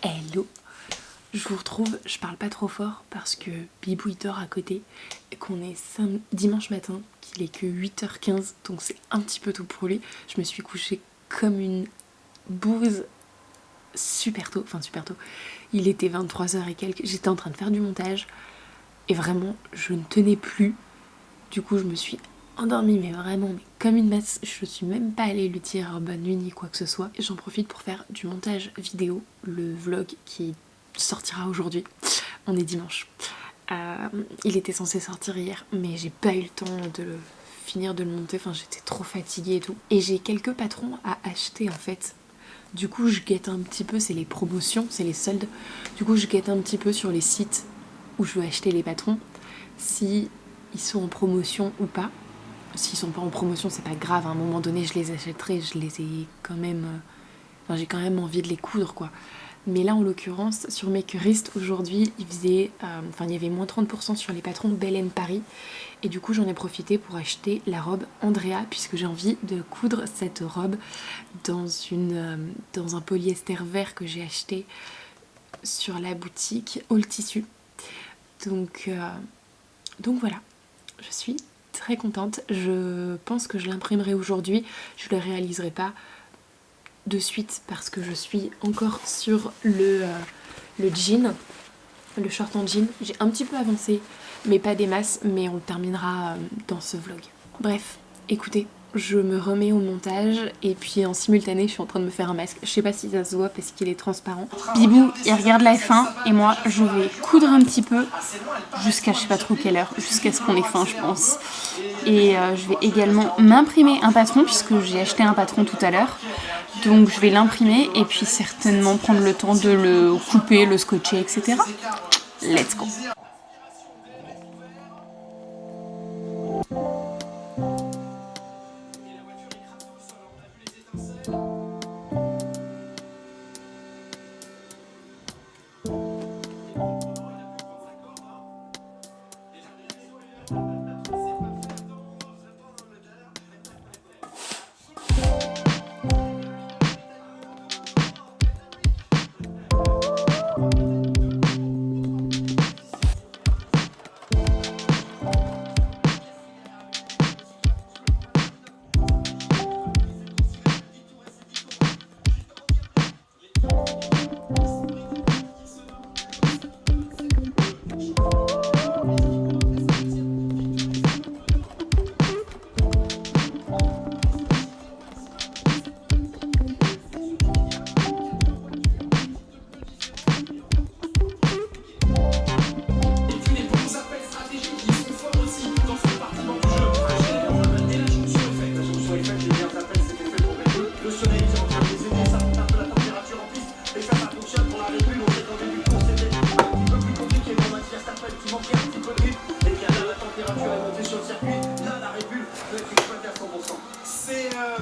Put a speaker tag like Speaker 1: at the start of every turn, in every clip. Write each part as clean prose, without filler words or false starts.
Speaker 1: Hello, je vous retrouve, je parle pas trop fort parce que Bibou il dort à côté et qu'on est dimanche matin, qu'il est que 8h15, donc c'est un petit peu tôt pour lui. Je me suis couchée comme une bouse super tôt, il était 23h et quelques, j'étais en train de faire du montage et vraiment je ne tenais plus. Du coup je me suis endormie mais comme une masse. Je suis même pas allée lui dire bonne nuit ni quoi que ce soit. J'en profite pour faire du montage vidéo, le vlog qui sortira aujourd'hui. On est dimanche. Il était censé sortir hier mais j'ai pas eu le temps de finir de le monter, j'étais trop fatiguée et tout. Et j'ai quelques patrons à acheter en fait. Du coup je guette un petit peu, c'est les promotions, c'est les soldes. Du coup je guette un petit peu sur les sites où je veux acheter les patrons, si ils sont en promotion ou pas. S'ils sont pas en promotion c'est pas grave, à un moment donné je les achèterai, je les ai quand même... j'ai quand même envie de les coudre quoi. Mais là en l'occurrence sur Makerist aujourd'hui il y avait moins 30% sur les patrons Belle Paris. Et du coup j'en ai profité pour acheter la robe Andrea puisque j'ai envie de coudre cette robe dans un polyester vert que j'ai acheté sur la boutique All Tissu. Donc voilà, je suis très contente. Je pense que je l'imprimerai aujourd'hui. Je ne le réaliserai pas de suite parce que je suis encore sur le jean, le short en jean. J'ai un petit peu avancé mais pas des masses, mais on le terminera dans ce vlog. Bref, écoutez, je me remets au montage et puis en simultané je suis en train de me faire un masque. Je sais pas si ça se voit parce qu'il est transparent. Bibou il regarde la F1 et moi je vais coudre un petit peu jusqu'à je sais pas trop quelle heure, jusqu'à ce qu'on ait faim je pense. Et je vais également m'imprimer un patron puisque j'ai acheté un patron tout à l'heure. Donc je vais l'imprimer et puis certainement prendre le temps de le couper, le scotcher, etc. Let's go!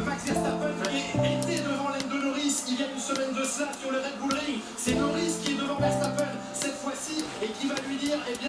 Speaker 2: Max Verstappen qui était devant Lando Norris il y a une semaine de cela sur le Red Bull Ring. C'est Norris qui est devant Verstappen cette fois-ci et qui va lui dire eh bien...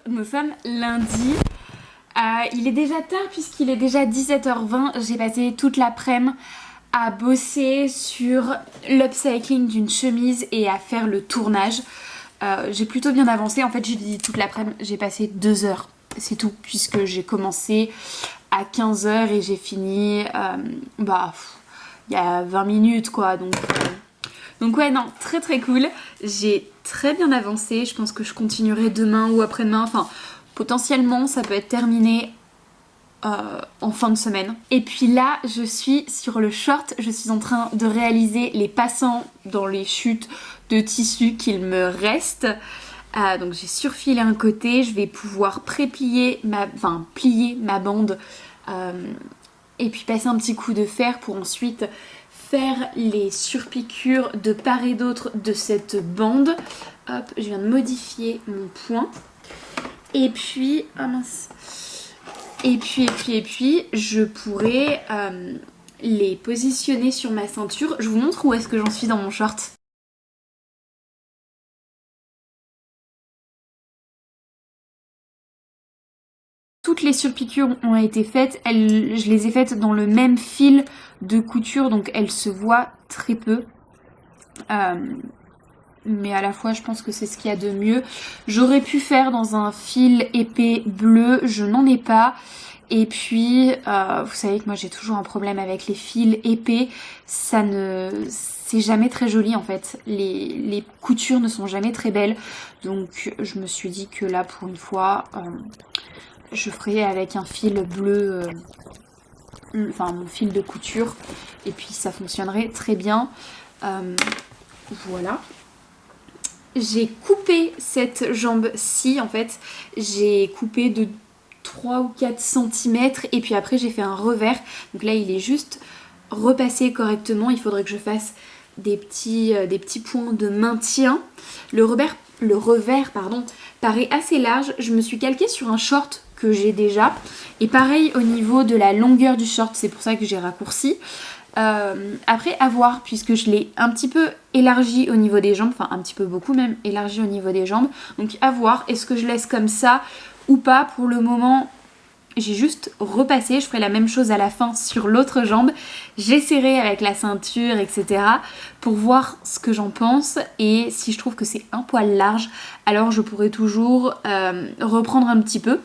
Speaker 1: Nous sommes lundi. Il est déjà tard puisqu'il est déjà 17h20. J'ai passé toute l'après-midi à bosser sur l'upcycling d'une chemise et à faire le tournage. J'ai plutôt bien avancé. En fait, j'ai dit toute l'après-midi, j'ai passé 2 heures. C'est tout, puisque j'ai commencé à 15h et j'ai fini il y a 20 minutes quoi. Donc ouais, non, très très cool. J'ai très bien avancé. Je pense que je continuerai demain ou après-demain. Enfin, potentiellement, ça peut être terminé en fin de semaine. Et puis là, je suis sur le short. Je suis en train de réaliser les passants dans les chutes de tissu qu'il me reste. Donc j'ai surfilé un côté. Je vais pouvoir plier ma bande et puis passer un petit coup de fer pour ensuite faire les surpiqûres de part et d'autre de cette bande. Hop, je viens de modifier mon point. Et puis, ah mince. Et puis, je pourrais les positionner sur ma ceinture. Je vous montre où est-ce que j'en suis dans mon short. Toutes les surpiqûres ont été faites, je les ai faites dans le même fil de couture, donc elles se voient très peu. Mais à la fois je pense que c'est ce qu'il y a de mieux. J'aurais pu faire dans un fil épais bleu, je n'en ai pas. Et puis vous savez que moi j'ai toujours un problème avec les fils épais, c'est jamais très joli en fait, les coutures ne sont jamais très belles, donc je me suis dit que là pour une fois je ferai avec un fil bleu, enfin mon fil de couture, et puis ça fonctionnerait très bien. Voilà. J'ai coupé cette jambe-ci en fait, j'ai coupé de 3 ou 4 cm et puis après j'ai fait un revers. Donc là il est juste repassé correctement, il faudrait que je fasse des petits points de maintien. Le revers paraît assez large, je me suis calquée sur un short que j'ai déjà. Et pareil au niveau de la longueur du short, c'est pour ça que j'ai raccourci. Après à voir, puisque je l'ai un petit peu élargi au niveau des jambes, enfin un petit peu beaucoup même élargi au niveau des jambes. Donc à voir, est-ce que je laisse comme ça ou pas. Pour le moment j'ai juste repassé, je ferai la même chose à la fin sur l'autre jambe. J'essaierai avec la ceinture, etc. pour voir ce que j'en pense. Et si je trouve que c'est un poil large, alors je pourrais toujours reprendre un petit peu.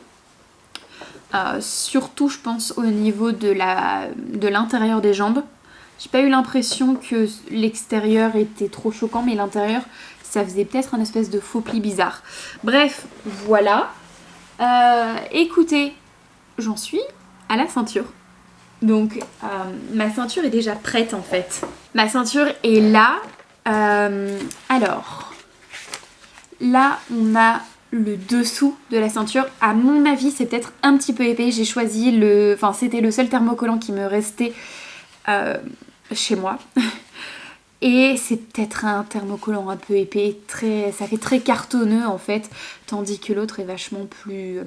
Speaker 1: Surtout je pense au niveau de l'intérieur des jambes. J'ai pas eu l'impression que l'extérieur était trop choquant, mais l'intérieur ça faisait peut-être un espèce de faux pli bizarre. Bref, voilà. Écoutez, j'en suis à la ceinture. Donc ma ceinture est déjà prête en fait. Ma ceinture est là. Alors, là on a le dessous de la ceinture. À mon avis c'est peut-être un petit peu épais. J'ai choisi enfin c'était le seul thermocollant qui me restait chez moi. Et c'est peut-être un thermocollant un peu épais, ça fait très cartonneux en fait, tandis que l'autre est vachement plus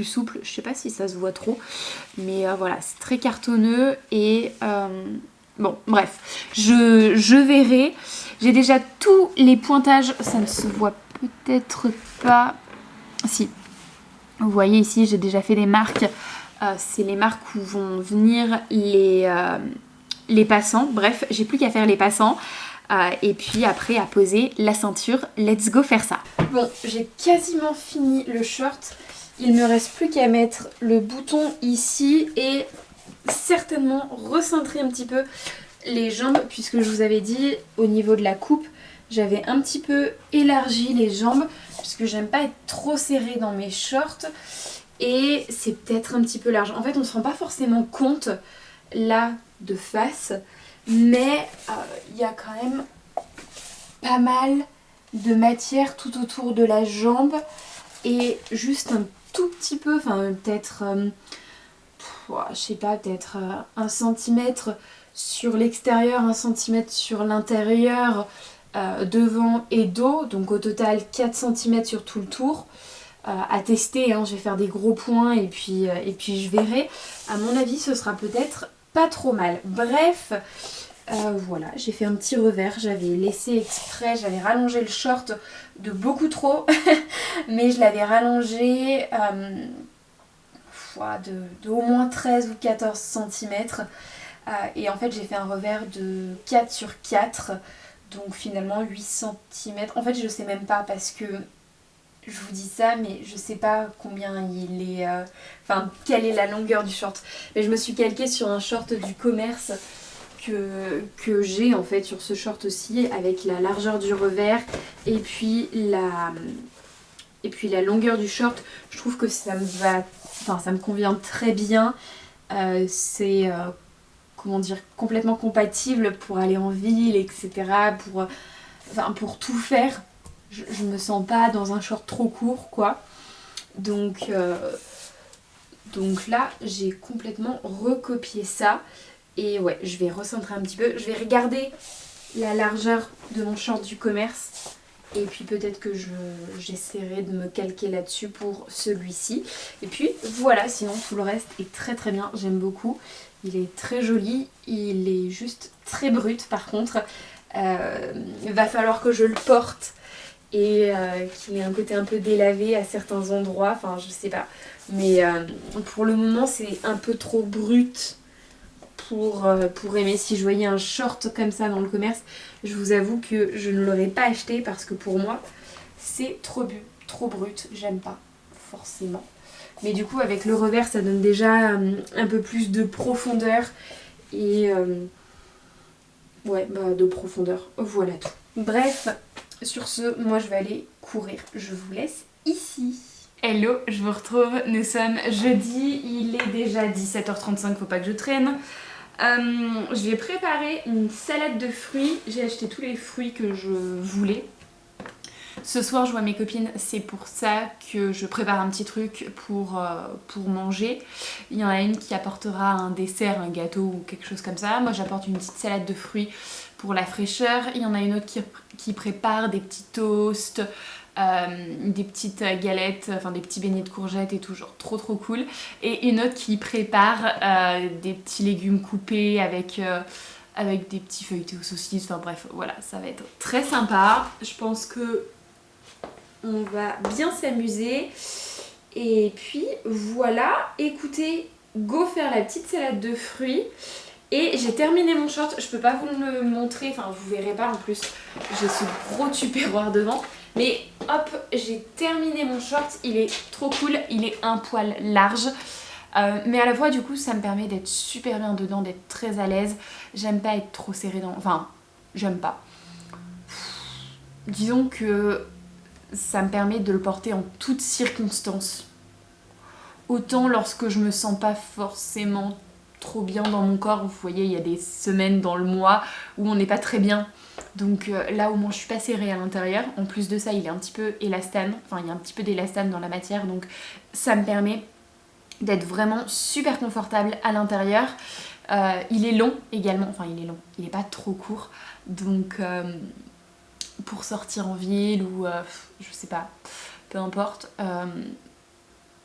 Speaker 1: souple. Je sais pas si ça se voit trop, mais voilà, c'est très cartonneux et bon, bref, je verrai. J'ai déjà tous les pointages, ça ne se voit peut-être pas. Si, vous voyez ici, j'ai déjà fait des marques. C'est les marques où vont venir les passants. Bref, j'ai plus qu'à faire les passants. Et puis après à poser la ceinture. Let's go faire ça. Bon, j'ai quasiment fini le short. Il me reste plus qu'à mettre le bouton ici et certainement recentrer un petit peu les jambes, puisque je vous avais dit au niveau de la coupe, j'avais un petit peu élargi les jambes puisque j'aime pas être trop serrée dans mes shorts et c'est peut-être un petit peu large. En fait, on se rend pas forcément compte là de face, mais il y a quand même pas mal de matière tout autour de la jambe et juste un tout petit peu, enfin peut-être je sais pas, peut-être 1 cm sur l'extérieur, 1 cm sur l'intérieur, devant et dos, donc au total 4 cm sur tout le tour. À tester, hein, je vais faire des gros points et puis je verrai. À mon avis ce sera peut-être pas trop mal. Bref, voilà, j'ai fait un petit revers, j'avais laissé exprès, j'avais rallongé le short de beaucoup trop, mais je l'avais rallongé de au moins 13 ou 14 cm. Et en fait j'ai fait un revers de 4 sur 4, donc finalement 8 cm. En fait je sais même pas parce que je vous dis ça, mais je sais pas combien il est, quelle est la longueur du short. Mais je me suis calquée sur un short du commerce que j'ai en fait sur ce short aussi, avec la largeur du revers et puis la longueur du short. Je trouve que ça me va, ça me convient très bien. C'est comment dire, complètement compatible pour aller en ville, etc. Pour tout faire. Je me sens pas dans un short trop court, quoi. Donc là, j'ai complètement recopié ça. Et ouais, je vais recentrer un petit peu. Je vais regarder la largeur de mon short du commerce. Et puis peut-être que j'essaierai de me calquer là-dessus pour celui-ci. Et puis voilà, sinon tout le reste est très très bien. J'aime beaucoup. Il est très joli. Il est juste très brut par contre. Il va falloir que je le porte. Et qu'il ait un côté un peu délavé à certains endroits. Enfin, je sais pas. Mais pour le moment, c'est un peu trop brut pour aimer. Si je voyais un short comme ça dans le commerce, je vous avoue que je ne l'aurais pas acheté parce que pour moi, c'est trop brut. J'aime pas, forcément. Mais du coup, avec le revers, ça donne déjà un peu plus de profondeur. Et ouais, bah, de profondeur. Voilà tout. Bref, sur ce, moi je vais aller courir. Je vous laisse ici. Hello, je vous retrouve. Nous sommes jeudi, il est déjà 17h35, faut pas que je traîne. Je vais préparer une salade de fruits. J'ai acheté tous les fruits que je voulais. Ce soir, je vois mes copines, c'est pour ça que je prépare un petit truc pour manger. Il y en a une qui apportera un dessert, un gâteau ou quelque chose comme ça. Moi, j'apporte une petite salade de fruits pour la fraîcheur. Il y en a une autre qui prépare des petits toasts, des petites galettes, enfin des petits beignets de courgettes et tout, genre trop cool. Et une autre qui prépare des petits légumes coupés avec des petits feuilletés aux saucisses. Enfin bref, voilà, ça va être très sympa. Je pense que on va bien s'amuser. Et puis voilà, écoutez, go faire la petite salade de fruits. Et j'ai terminé mon short, je peux pas vous le montrer, enfin vous verrez pas en plus, j'ai ce gros tupperware devant. Mais hop, j'ai terminé mon short, il est trop cool, il est un poil large. Mais à la fois du coup ça me permet d'être super bien dedans, d'être très à l'aise. J'aime pas être trop serrée dans... Enfin, j'aime pas. Disons que ça me permet de le porter en toutes circonstances. Autant lorsque je me sens pas forcément trop bien dans mon corps. Vous voyez, il y a des semaines dans le mois où on n'est pas très bien. Donc là au moins je suis pas serrée à l'intérieur. En plus de ça, il est un petit peu élastane. Enfin, il y a un petit peu d'élastane dans la matière. Donc ça me permet d'être vraiment super confortable à l'intérieur. Il est long également. Enfin, il est long. Il est pas trop court. Donc pour sortir en ville ou je sais pas, peu importe,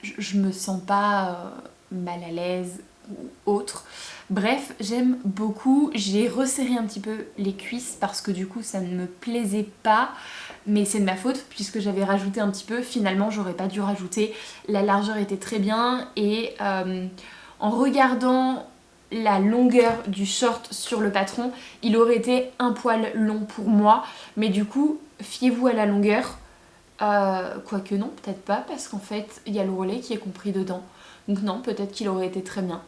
Speaker 1: je me sens pas mal à l'aise ou autre. Bref, j'aime beaucoup. J'ai resserré un petit peu les cuisses parce que du coup ça ne me plaisait pas, mais c'est de ma faute puisque j'avais rajouté un petit peu. Finalement j'aurais pas dû rajouter, la largeur était très bien. Et en regardant la longueur du short sur le patron, il aurait été un poil long pour moi, mais du coup fiez-vous à la longueur. Quoique non, peut-être pas, parce qu'en fait il y a le relais qui est compris dedans, donc non, peut-être qu'il aurait été très bien.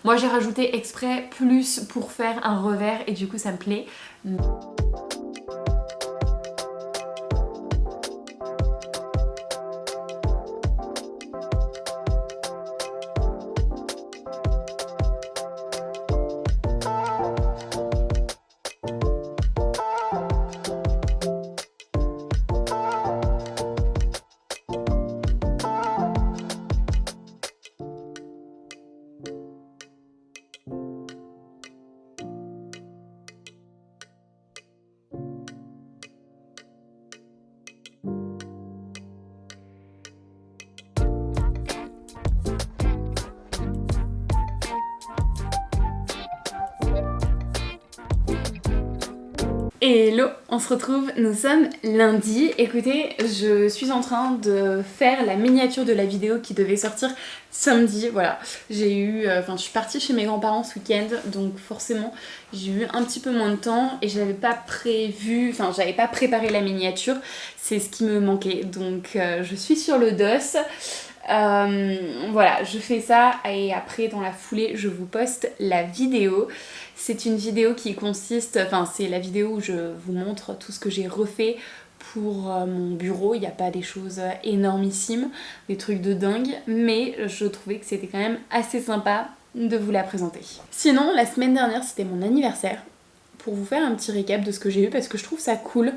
Speaker 1: Moi j'ai rajouté exprès plus pour faire un revers et du coup ça me plaît. Hello, on se retrouve, nous sommes lundi. Écoutez, je suis en train de faire la miniature de la vidéo qui devait sortir samedi. Voilà, je suis partie chez mes grands-parents ce week-end, donc forcément j'ai eu un petit peu moins de temps et j'avais pas préparé la miniature. C'est ce qui me manquait, donc je suis sur le dos. Voilà, je fais ça et après dans la foulée je vous poste la vidéo. C'est une vidéo qui consiste, c'est la vidéo où je vous montre tout ce que j'ai refait pour mon bureau. Il n'y a pas des choses énormissimes, des trucs de dingue, mais je trouvais que c'était quand même assez sympa de vous la présenter. Sinon, la semaine dernière c'était mon anniversaire, pour vous faire un petit récap de ce que j'ai eu parce que je trouve ça cool.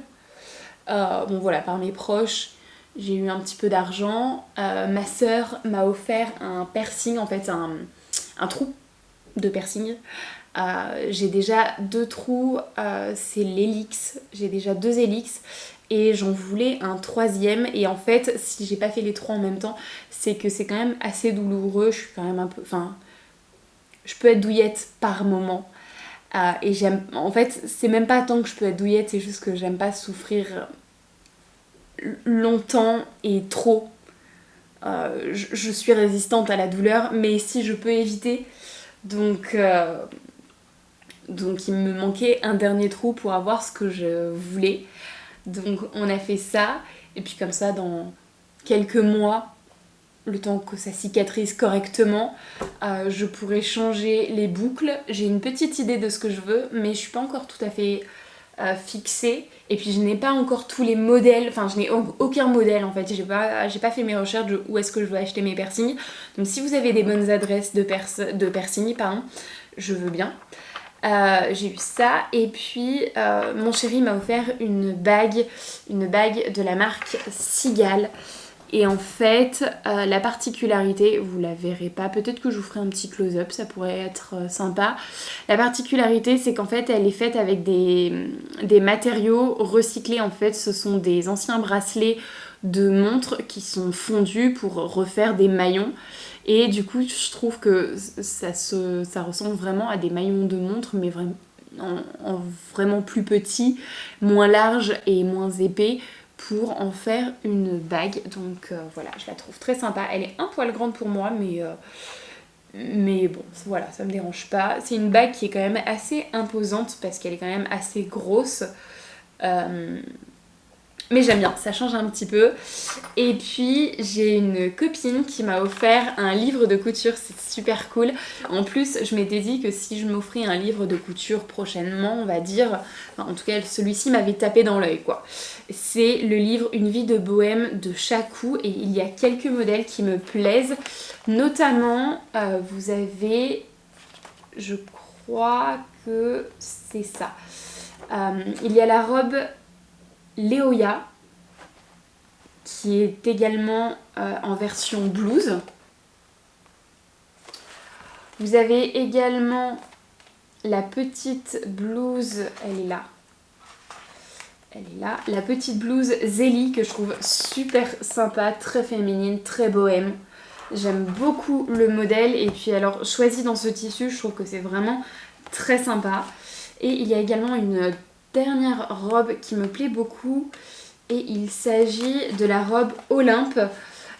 Speaker 1: Bon voilà, par mes proches, j'ai eu un petit peu d'argent. Ma sœur m'a offert un piercing, en fait un trou de piercing, J'ai déjà 2 trous, c'est l'hélix, j'ai déjà 2 hélix et j'en voulais un 3e. Et en fait, si j'ai pas fait les 3 en même temps, c'est que c'est quand même assez douloureux. Je suis quand même un peu... Enfin, je peux être douillette par moment. Et j'aime... En fait, c'est même pas tant que je peux être douillette, c'est juste que j'aime pas souffrir longtemps et trop. Je suis résistante à la douleur, mais si je peux éviter... Donc il me manquait un dernier trou pour avoir ce que je voulais. Donc on a fait ça. Et puis comme ça, dans quelques mois, le temps que ça cicatrise correctement, je pourrais changer les boucles. J'ai une petite idée de ce que je veux, mais je suis pas encore tout à fait fixée. Et puis je n'ai pas encore tous les modèles, enfin je n'ai aucun modèle en fait. J'ai pas fait mes recherches de où est-ce que je veux acheter mes piercings. Donc si vous avez des bonnes adresses de piercings, pardon, je veux bien. J'ai eu ça. Et puis mon chéri m'a offert une bague de la marque Seagal. Et en fait, la particularité, vous la verrez pas, peut-être que je vous ferai un petit close-up, ça pourrait être sympa. La particularité, c'est qu'en fait, elle est faite avec des matériaux recyclés. En fait, ce sont des anciens bracelets de montres qui sont fondus pour refaire des maillons. Et du coup, je trouve que ça ressemble vraiment à des maillons de montres, mais vraiment, en vraiment plus petit, moins large et moins épais, pour en faire une bague. Donc voilà, je la trouve très sympa. Elle est un poil grande pour moi, mais bon, voilà, ça me dérange pas. C'est une bague qui est quand même assez imposante parce qu'elle est quand même assez grosse. Mais j'aime bien, ça change un petit peu. Et puis j'ai une copine qui m'a offert un livre de couture, c'est super cool. En plus, je m'étais dit que si je m'offrais un livre de couture prochainement, on va dire, enfin, en tout cas celui-ci m'avait tapé dans l'œil quoi. C'est le livre Une vie de bohème de Chacou et il y a quelques modèles qui me plaisent. Notamment, vous avez, je crois que c'est ça. Il y a la robe Léoya, qui est également en version blouse. Vous avez également la petite blouse, elle est là. Elle est là. La petite blouse Zélie que je trouve super sympa, très féminine, très bohème. J'aime beaucoup le modèle et puis alors choisi dans ce tissu, je trouve que c'est vraiment très sympa. Et il y a également une dernière robe qui me plaît beaucoup et il s'agit de la robe Olympe,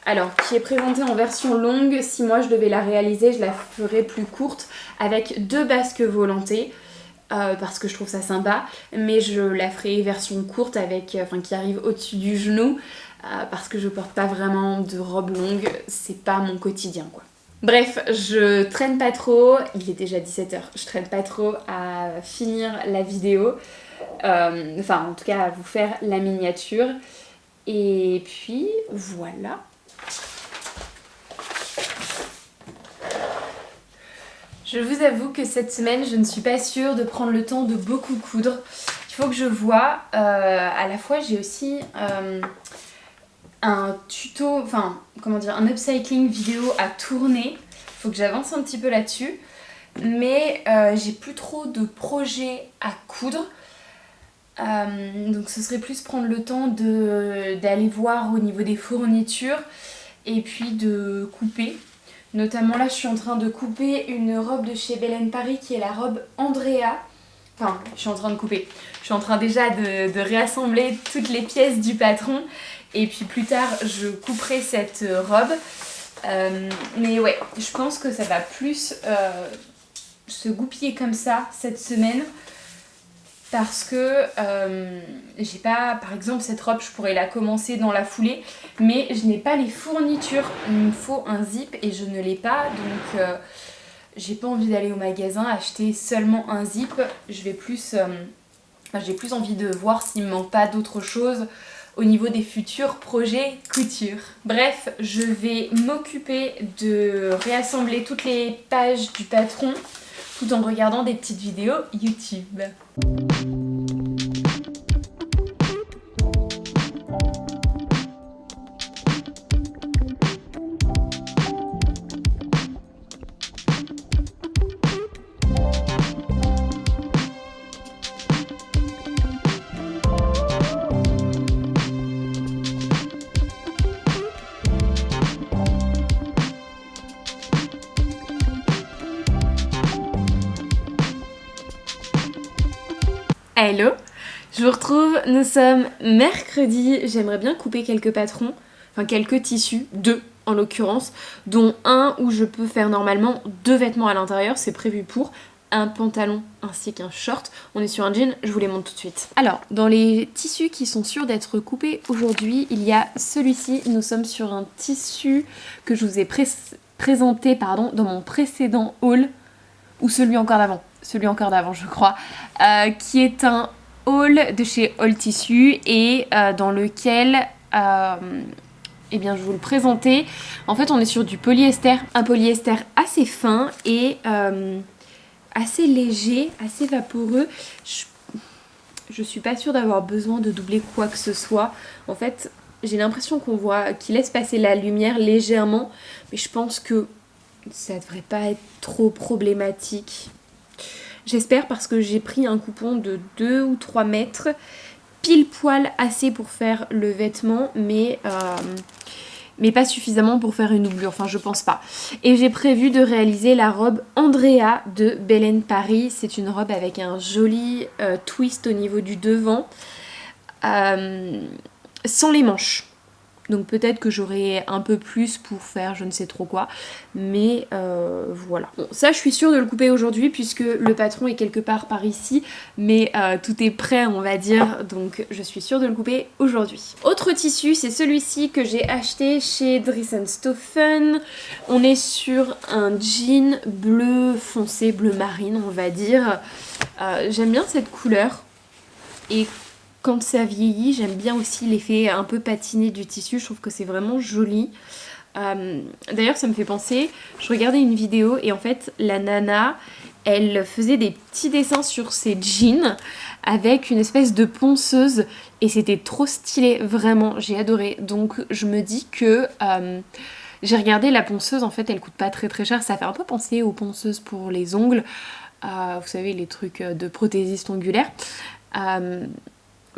Speaker 1: alors qui est présentée en version longue. Si moi je devais la réaliser, je la ferais plus courte avec 2 basques volantées parce que je trouve ça sympa, mais je la ferai version courte avec, qui arrive au-dessus du genou parce que je porte pas vraiment de robe longue, c'est pas mon quotidien quoi. Bref, je traîne pas trop, il est déjà 17h, je traîne pas trop à finir la vidéo. En tout cas à vous faire la miniature. Et puis voilà. Je vous avoue que cette semaine, je ne suis pas sûre de prendre le temps de beaucoup coudre. Il faut que je vois. À la fois, j'ai aussi un tuto, un upcycling vidéo à tourner. Il faut que j'avance un petit peu là-dessus. Mais j'ai plus trop de projets à coudre. Donc ce serait plus prendre le temps d'aller voir au niveau des fournitures et puis de couper. Notamment là je suis en train de couper une robe de chez Belen Paris qui est la robe Andrea. Enfin, je suis en train de couper. Je suis en train déjà de réassembler toutes les pièces du patron. Et puis plus tard, je couperai cette robe. Mais ouais, je pense que ça va plus se goupiller comme ça cette semaine. Parce que j'ai pas, par exemple cette robe je pourrais la commencer dans la foulée, mais je n'ai pas les fournitures, il me faut un zip et je ne l'ai pas, donc j'ai pas envie d'aller au magasin acheter seulement un zip, j'ai plus envie de voir s'il me manque pas d'autres choses au niveau des futurs projets couture. Bref, je vais m'occuper de réassembler toutes les pages du patron tout en regardant des petites vidéos YouTube. Hello, je vous retrouve, nous sommes mercredi, j'aimerais bien couper quelques patrons, enfin quelques tissus, 2 en l'occurrence, dont un où je peux faire normalement 2 vêtements à l'intérieur, c'est prévu pour un pantalon ainsi qu'un short. On est sur un jean, je vous les montre tout de suite. Alors, dans les tissus qui sont sûrs d'être coupés aujourd'hui, il y a celui-ci, nous sommes sur un tissu que je vous ai présenté dans mon précédent haul, ou celui encore d'avant je crois, qui est un haul de chez All Tissu et dans lequel eh bien je vous le présentais. En fait on est sur du polyester, un polyester assez fin et assez léger, assez vaporeux. Je suis pas sûre d'avoir besoin de doubler quoi que ce soit. En fait j'ai l'impression qu'il laisse passer la lumière légèrement, mais je pense que ça devrait pas être trop problématique. J'espère, parce que j'ai pris un coupon de 2 ou 3 mètres, pile poil assez pour faire le vêtement, mais pas suffisamment pour faire une doublure, enfin je pense pas. Et j'ai prévu de réaliser la robe Andrea de Belen Paris. C'est une robe avec un joli twist au niveau du devant, sans les manches. Donc peut-être que j'aurai un peu plus pour faire je ne sais trop quoi. Mais voilà. Bon, ça je suis sûre de le couper aujourd'hui puisque le patron est quelque part par ici. Mais tout est prêt on va dire. Donc je suis sûre de le couper aujourd'hui. Autre tissu, c'est celui-ci que j'ai acheté chez Dries & Stoffen. On est sur un jean bleu foncé, bleu marine on va dire. J'aime bien cette couleur. Et quand ça vieillit, j'aime bien aussi l'effet un peu patiné du tissu, je trouve que c'est vraiment joli. D'ailleurs ça me fait penser, je regardais une vidéo et en fait la nana, elle faisait des petits dessins sur ses jeans avec une espèce de ponceuse et c'était trop stylé, vraiment, j'ai adoré. Donc je me dis que j'ai regardé la ponceuse, en fait elle coûte pas très cher, ça fait un peu penser aux ponceuses pour les ongles, vous savez les trucs de prothésiste ongulaire.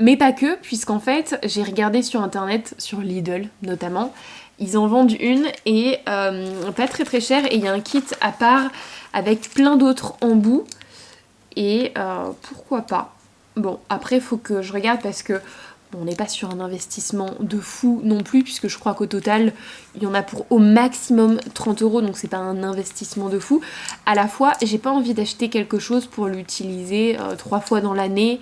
Speaker 1: Mais pas que, puisqu'en fait, j'ai regardé sur internet, sur Lidl notamment, ils en vendent une et pas très cher, et il y a un kit à part avec plein d'autres embouts, et pourquoi pas. Bon, après, il faut que je regarde parce que bon, on n'est pas sur un investissement de fou non plus, puisque je crois qu'au total, il y en a pour au maximum 30 €, donc c'est pas un investissement de fou. À la fois, j'ai pas envie d'acheter quelque chose pour l'utiliser 3 fois dans l'année,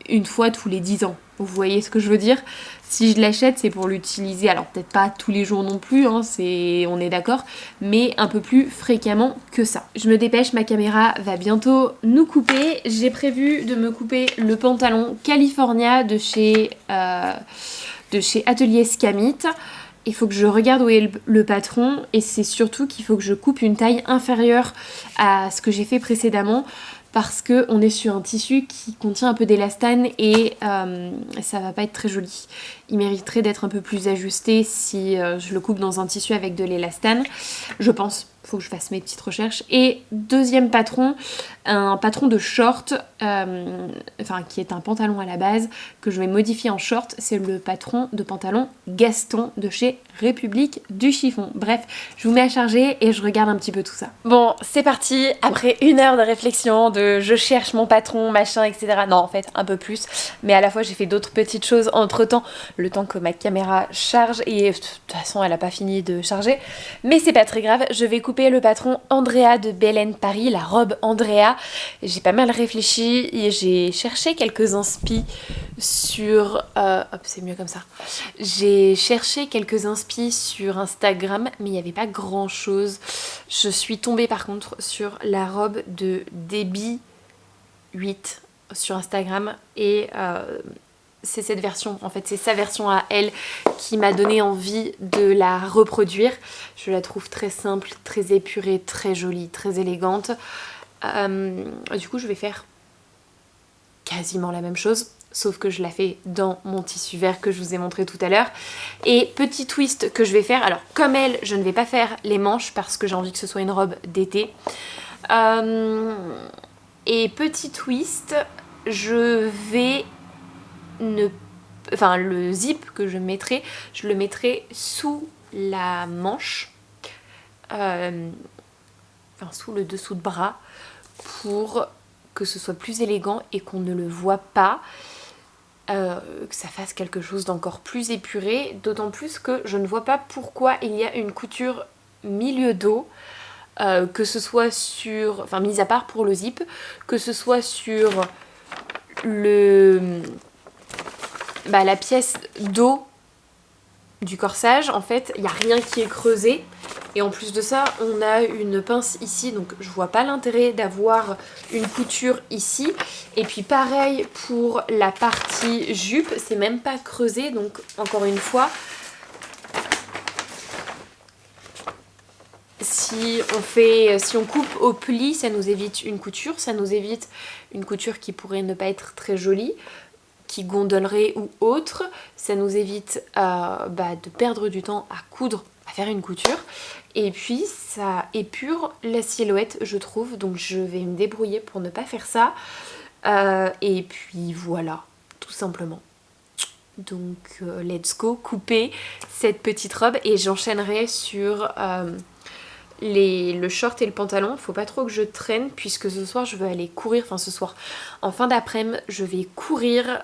Speaker 1: une fois tous les 10 ans. Vous voyez ce que je veux dire? Si je l'achète, c'est pour l'utiliser, alors peut-être pas tous les jours non plus, hein, on est d'accord, mais un peu plus fréquemment que ça. Je me dépêche, ma caméra va bientôt nous couper. J'ai prévu de me couper le pantalon California de chez Atelier Scamit. Il faut que je regarde où est le patron et c'est surtout qu'il faut que je coupe une taille inférieure à ce que j'ai fait précédemment, parce qu'on est sur un tissu qui contient un peu d'élastane et ça va pas être très joli. Il mériterait d'être un peu plus ajusté si je le coupe dans un tissu avec de l'élastane, je pense. Faut que je fasse mes petites recherches. Et deuxième patron, un patron de short, qui est un pantalon à la base, que je vais modifier en short, c'est le patron de pantalon Gaston de chez République du Chiffon. Bref, je vous mets à charger et je regarde un petit peu tout ça. Bon, c'est parti, après 1 heure de réflexion, de je cherche mon patron, machin, etc. Non, en fait, un peu plus, mais à la fois j'ai fait d'autres petites choses entre-temps, le temps que ma caméra charge, et de toute façon elle a pas fini de charger, mais c'est pas très grave, je vais couper le patron Andrea de Belen Paris, la robe Andrea. J'ai pas mal réfléchi et j'ai cherché quelques inspi sur... hop, c'est mieux comme ça. J'ai cherché quelques inspi sur Instagram, mais il n'y avait pas grand chose. Je suis tombée par contre sur la robe de Debbie 8 sur Instagram et... c'est cette version, en fait c'est sa version à elle qui m'a donné envie de la reproduire. Je la trouve très simple, très épurée, très jolie, très élégante. Du coup je vais faire quasiment la même chose, sauf que je la fais dans mon tissu vert que je vous ai montré tout à l'heure. Et petit twist que je vais faire, alors comme elle, je ne vais pas faire les manches parce que j'ai envie que ce soit une robe d'été. Et petit twist, je vais le zip que je mettrai, je le mettrai sous la manche, sous le dessous de bras, pour
Speaker 3: que ce soit plus élégant et qu'on ne le voit pas. Que ça fasse quelque chose d'encore plus épuré, d'autant plus que je ne vois pas pourquoi il y a une couture milieu dos, que ce soit sur, enfin mis à part pour le zip, que ce soit sur la pièce dos du corsage. En fait il n'y a rien qui est creusé, et en plus de ça on a une pince ici, donc je vois pas l'intérêt d'avoir une couture ici. Et puis pareil pour la partie jupe, c'est même pas creusé, donc encore une fois si on coupe au pli, ça nous évite une couture, ça nous évite une couture qui pourrait ne pas être très jolie, qui gondolerait ou autre, ça nous évite de perdre du temps à coudre, à faire une couture, et puis ça épure la silhouette je trouve, donc je vais me débrouiller pour ne pas faire ça, et puis voilà, tout simplement. Donc let's go couper cette petite robe, et j'enchaînerai sur le short et le pantalon. Faut pas trop que je traîne puisque ce soir je veux aller courir, enfin ce soir en fin d'après-midi je vais courir.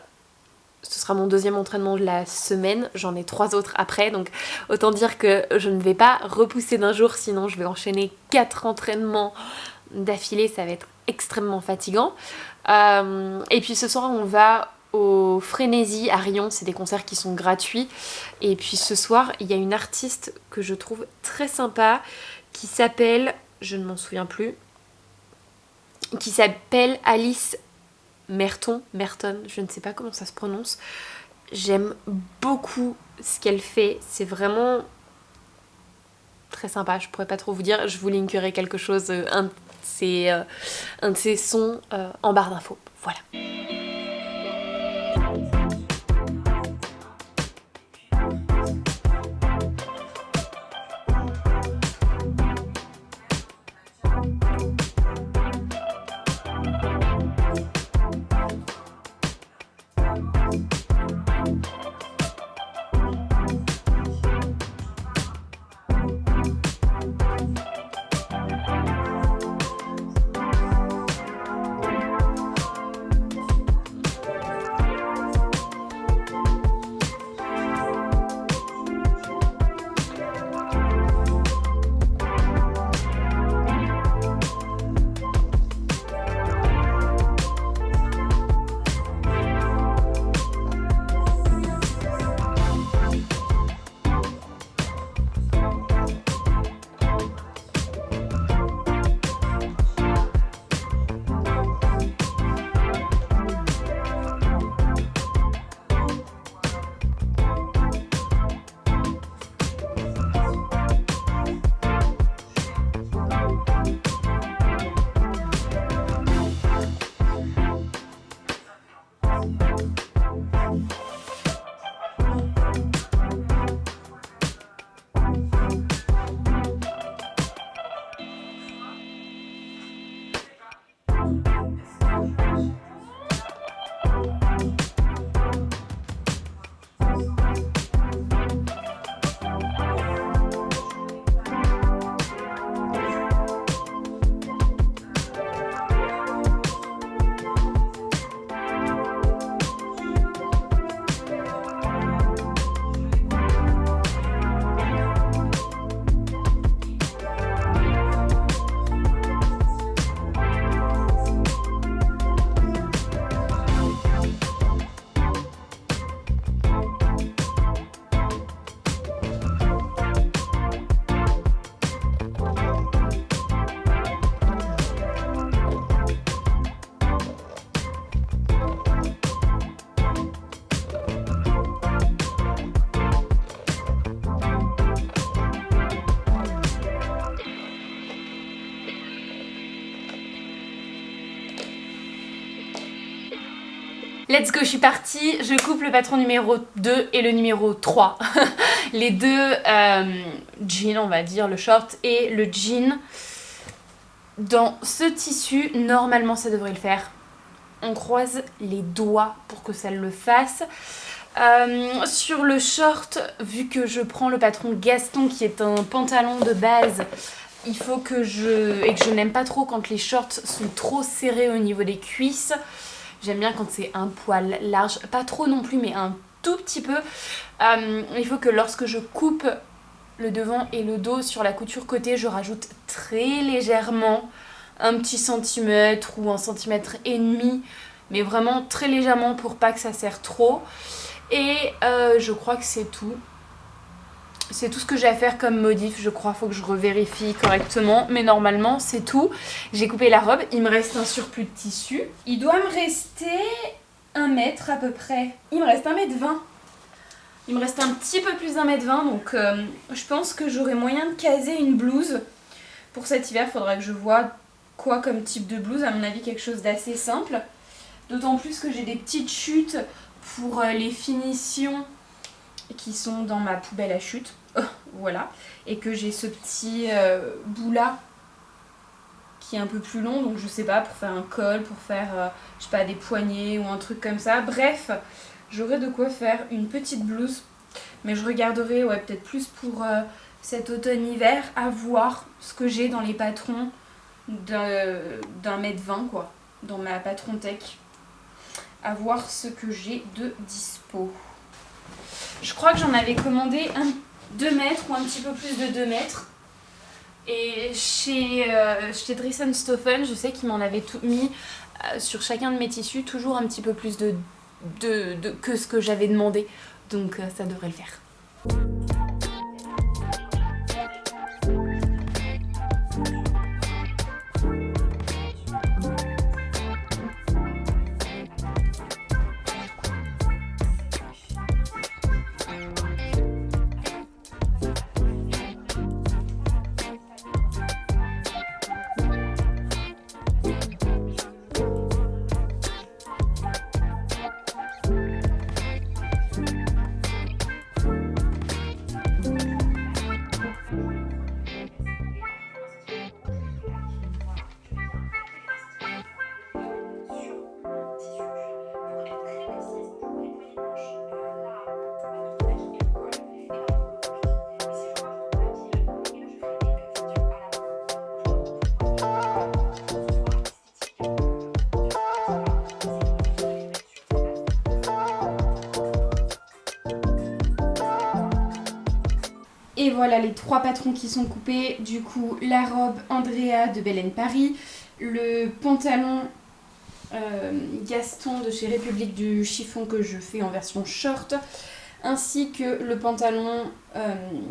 Speaker 3: Ce sera mon deuxième entraînement de la semaine, j'en ai 3 autres après, donc autant dire que je ne vais pas repousser d'un jour, sinon je vais enchaîner 4 entraînements d'affilée, ça va être extrêmement fatigant. Et puis ce soir on va au Frénésie à Rion, c'est des concerts qui sont gratuits, et puis ce soir il y a une artiste que je trouve très sympa qui s'appelle, je ne m'en souviens plus, qui s'appelle Alice Merton, je ne sais pas comment ça se prononce. J'aime beaucoup ce qu'elle fait, c'est vraiment très sympa, je pourrais pas trop vous dire, je vous linkerai quelque chose, un de ses sons en barre d'infos, voilà. Let's go, je suis partie, je coupe le patron numéro 2 et le numéro 3. Les deux jeans, on va dire, le short et le jean. Dans ce tissu, normalement ça devrait le faire. On croise les doigts pour que ça le fasse. Sur le short, vu que je prends le patron Gaston qui est un pantalon de base il faut que je n'aime pas trop quand les shorts sont trop serrés au niveau des cuisses. J'aime bien quand c'est un poil large, pas trop non plus, mais un tout petit peu. Il faut que lorsque je coupe le devant et le dos sur la couture côté, je rajoute très légèrement un petit centimètre ou 1,5 cm, mais vraiment très légèrement pour pas que ça serre trop. Et je crois que c'est tout. C'est tout ce que j'ai à faire comme modif, je crois. Faut que je revérifie correctement, mais normalement c'est tout. J'ai coupé la robe, il me reste un surplus de tissu. Il doit me rester 1 mètre à peu près. Il me reste 1,20 m. Il me reste un petit peu plus d'1,20 m, donc je pense que j'aurai moyen de caser une blouse. Pour cet hiver, il faudra que je vois quoi comme type de blouse. À mon avis, quelque chose d'assez simple. D'autant plus que j'ai des petites chutes pour les finitions qui sont dans ma poubelle à chute. Voilà. Et que j'ai ce petit bout là qui est un peu plus long, donc je sais pas, pour faire un col, pour faire je sais pas, des poignets ou un truc comme ça. Bref, j'aurai de quoi faire une petite blouse, mais je regarderai ouais, peut-être plus pour cet automne-hiver, à voir ce que j'ai dans les patrons d'1,20 m quoi, dans ma patron tech, à voir ce que j'ai de dispo. Je crois que j'en avais commandé 2 mètres ou un petit peu plus de 2 mètres. Et chez Dries & Stoffen, je sais qu'ils m'en avaient tout mis sur chacun de mes tissus, toujours un petit peu plus que ce que j'avais demandé. Donc ça devrait le faire. Et voilà les 3 patrons qui sont coupés. Du coup, la robe Andrea de Belen Paris, le pantalon Gaston de chez République du chiffon que je fais en version short, ainsi que le pantalon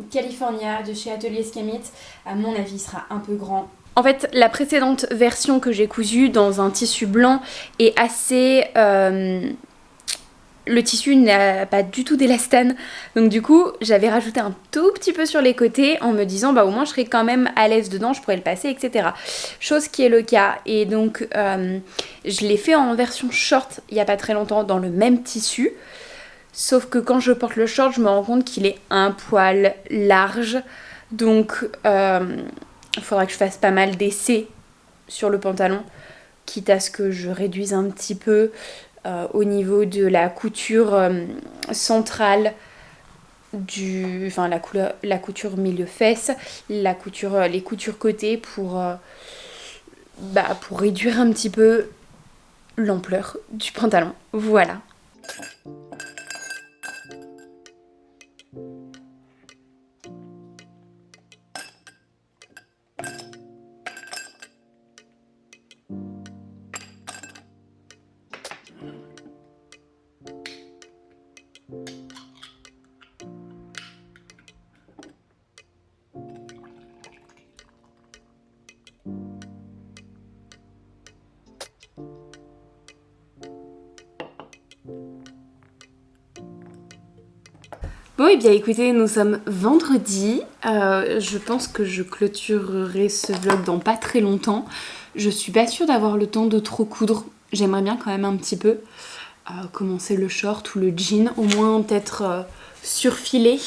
Speaker 3: California de chez Atelier Skamit. À mon avis, il sera un peu grand. En fait, la précédente version que j'ai cousue dans un tissu blanc est assez... le tissu n'a pas du tout d'élastane, donc du coup j'avais rajouté un tout petit peu sur les côtés en me disant bah au moins je serais quand même à l'aise dedans, je pourrais le passer, etc. Chose qui est le cas, et donc je l'ai fait en version short il n'y a pas très longtemps dans le même tissu, sauf que quand je porte le short je me rends compte qu'il est un poil large, donc il faudra que je fasse pas mal d'essais sur le pantalon, quitte à ce que je réduise un petit peu au niveau de la couture centrale la couture milieu fesse, les coutures côté pour réduire un petit peu l'ampleur du pantalon. Voilà. Bon et bien écoutez, nous sommes vendredi, je pense que je clôturerai ce vlog dans pas très longtemps. Je suis pas sûre d'avoir le temps de trop coudre, j'aimerais bien quand même un petit peu commencer le short ou le jean, au moins peut-être surfiler.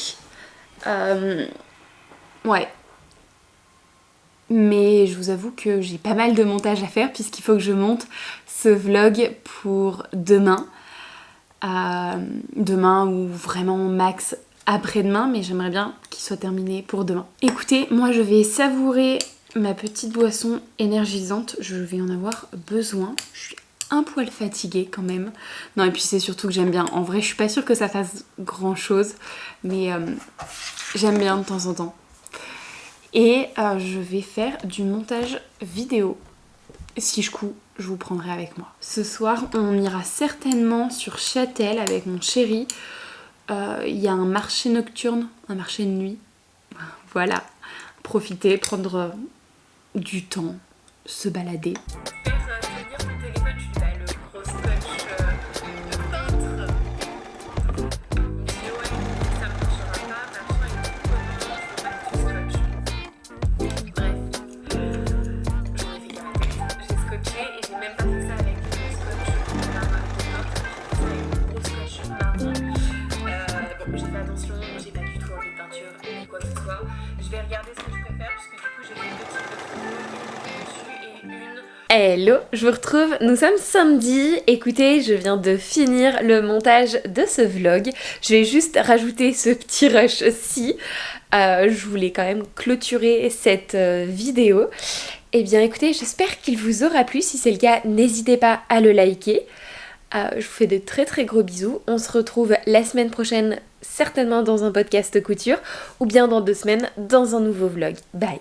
Speaker 3: Ouais. Mais je vous avoue que j'ai pas mal de montage à faire puisqu'il faut que je monte ce vlog pour demain. Demain ou vraiment max après-demain, mais j'aimerais bien qu'il soit terminé pour demain. Écoutez, moi je vais savourer
Speaker 1: ma petite boisson énergisante, je vais en avoir besoin. Je suis un poil fatiguée quand même. Non, et puis c'est surtout que j'aime bien. En vrai, je suis pas sûre que ça fasse grand chose, mais j'aime bien de temps en temps. Et je vais faire du montage vidéo. Si je couds, je vous prendrai avec moi. Ce soir, on ira certainement sur Châtel avec mon chéri. Il y a un marché nocturne, un marché de nuit. Voilà, profiter, prendre du temps, se balader.
Speaker 3: Hello, je vous retrouve, nous sommes samedi, écoutez, je viens de finir le montage de ce vlog, je vais juste rajouter ce petit rush-ci, je voulais quand même clôturer cette vidéo. Eh bien écoutez, j'espère qu'il vous aura plu, si c'est le cas, n'hésitez pas à le liker. Je vous fais de très très gros bisous, on se retrouve la semaine prochaine, certainement dans un podcast couture, ou bien dans 2 semaines dans un nouveau vlog. Bye!